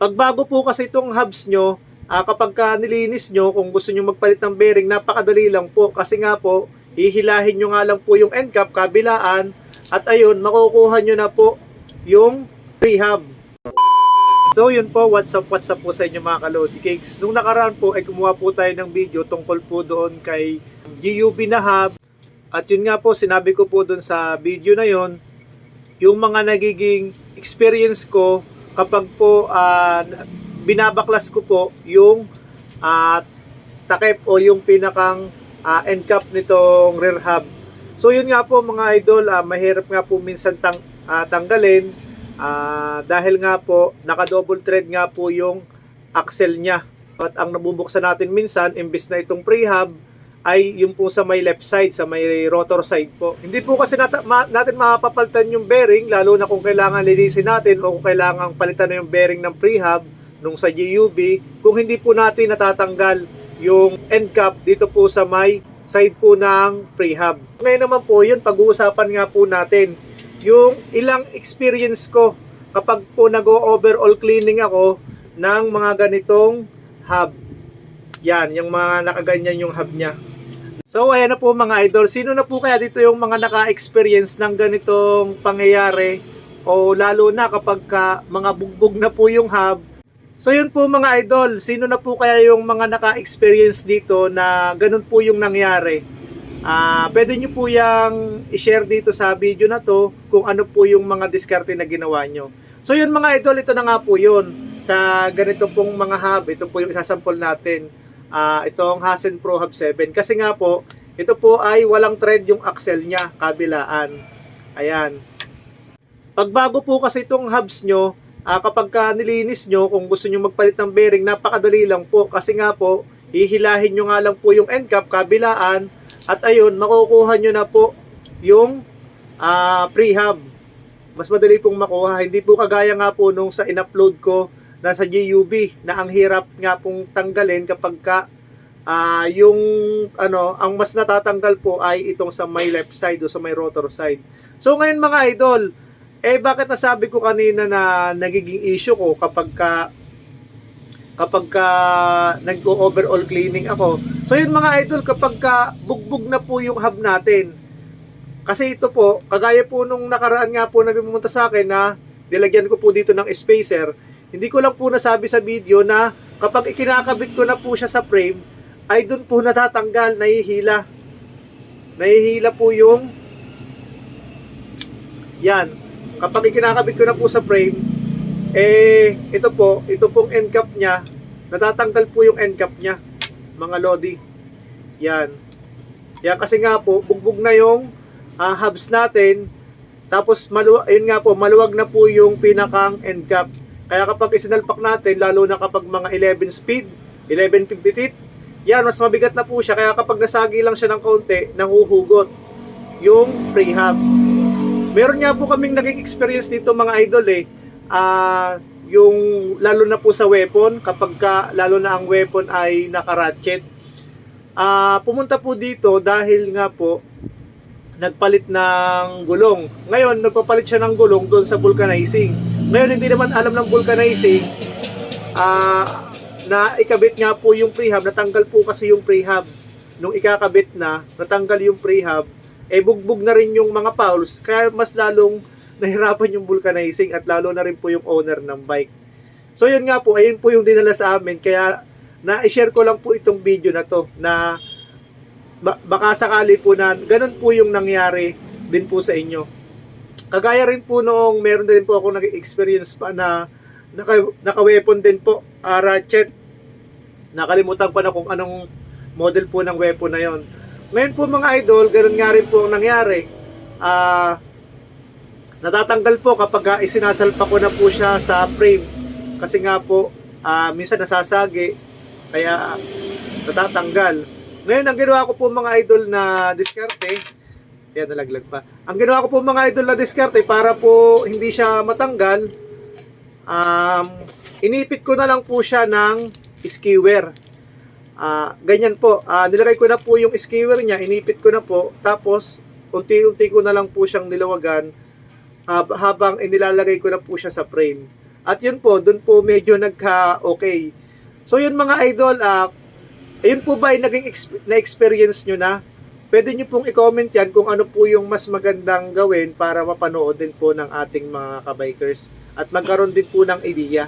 Pagbago po kasi itong hubs nyo, kapag nilinis nyo, kung gusto nyo magpalit ng bearing, napakadali lang po. Kasi nga po, hihilahin nyo nga lang po yung end cap, kabilaan, at ayun, makukuha nyo na po yung pre-hub. So yun po, what's up po sa inyo mga kalodi cakes. Nung nakaraan po ay gumawa po tayo ng video tungkol po doon kay GUV na hub. At yun nga po, sinabi ko po doon sa video na yon yung mga nagiging experience ko kapag po binabaklas ko po yung takip o yung pinakang end cap nitong rear hub. So yun nga po mga idol, mahirap nga po minsan tanggalin dahil nga po naka-double thread nga po yung axle niya. At ang nabubuksan natin minsan, imbis na itong pre-hub, ay yung po sa may left side, sa may rotor side po. Hindi po kasi natin mapapalitan yung bearing, lalo na kung kailangan linisin natin o kung kailangan palitan na yung bearing ng pre-hub nung sa GUV, kung hindi po natin natatanggal yung end cap dito po sa may side po ng pre-hub. Ngayon naman po yun, pag-uusapan nga po natin yung ilang experience ko kapag po nag-overall cleaning ako ng mga ganitong hub. Yan, yung mga nakaganyan yung hub niya. So ayan na po mga idol, sino na po kaya dito yung mga naka-experience ng ganitong pangyayari o lalo na kapag mga bugbog na po yung hub. So yun po mga idol, sino na po kaya yung mga naka-experience dito na ganun po yung nangyari? Pwede nyo po yung i-share dito sa video na to kung ano po yung mga diskarte na ginawa nyo. So yun mga idol, ito na nga po yun sa ganito pong mga hub. Ito po yung isasample natin. Itong Hasen Pro Hub 7. Kasi nga po, ito po ay walang thread yung axle niya, kabilaan. Ayan. Pagbago po kasi itong hubs nyo, kapag nilinis nyo, kung gusto nyo magpalit ng bearing, napakadali lang po. Kasi nga po, hihilahin nyo nga lang po yung end cap, kabilaan, at ayun, makukuha nyo na po yung pre-hub. Mas madali pong makuha. Hindi po kagaya nga po nung sa in-upload ko na sa GUV na ang hirap nga pong tanggalin kapag yung ang mas natatanggal po ay itong sa may left side o sa may rotor side. So ngayon mga idol, bakit nasabi ko kanina na nagiging issue ko kapag nag-overall cleaning ako. So yun mga idol, kapag bugbog na po yung hub natin. Kasi ito po, kagaya po nung nakaraan nga po na pumunta sa akin na nilagyan ko po dito ng spacer, hindi ko lang po nasabi sa video na kapag ikinakabit ko na po siya sa frame, ay dun po natatanggal, nahihila. Nahihila po yung yan. Kapag ikinakabit ko na po sa frame, ito pong end cap niya, natatanggal po yung end cap niya, mga lodi. Yan. Yan kasi nga po, bugbog na yung hubs natin, tapos maluwag na po yung pinakang end cap. Kaya kapag isinalpak natin, lalo na kapag mga 11 speed, 1150 teeth, yan, mas mabigat na po siya. Kaya kapag nasagi lang siya ng kaunti, nahuhugot yung pre-hub. Meron nga po kaming naging experience dito mga idol yung lalo na po sa weapon, kapag lalo na ang weapon ay naka-ratchet. Pumunta po dito dahil nga po nagpalit ng gulong. Ngayon, nagpapalit siya ng gulong doon sa vulcanizing. Ngayon, hindi naman alam ng vulcanizing na ikabit nga po yung pre-hub. Natanggal po kasi yung pre-hub. Nung ikakabit na, natanggal yung pre-hub, bugbog na rin yung mga fouls. Kaya mas lalong nahirapan yung vulcanizing at lalo na rin po yung owner ng bike. So yun nga po, ayun po yung dinala sa amin. Kaya na-share ko lang po itong video na to na baka sakali po na ganun po yung nangyari din po sa inyo. Kagaya rin po noong meron din po ako nag-experience pa na naka-weapon din po, ratchet. Nakalimutan ko na kung anong model po ng weapon na yon. Ngayon po mga idol, ganun nga rin po ang nangyari. Natatanggal po kapag isinasalpa ko na po siya sa frame. Kasi nga po, minsan nasasagi, kaya natatanggal. Ngayon, ang ginawa ko po mga idol na diskarte, yan, nalaglag pa. Ang ginawa ko po mga idol na diskarte para po hindi siya matanggal, inipit ko na lang po siya ng skewer. Ganyan po, nilagay ko na po yung skewer niya, inipit ko na po, tapos unti-unti ko na lang po siyang nilawagan habang inilalagay ko na po siya sa frame. At yun po, dun po medyo nagka-okay. So yun mga idol, ayun po ba ay naging na-experience nyo na? Pwede nyo pong i-comment yan kung ano po yung mas magandang gawin para mapanood din po ng ating mga kabikers at magkaroon din po ng idea.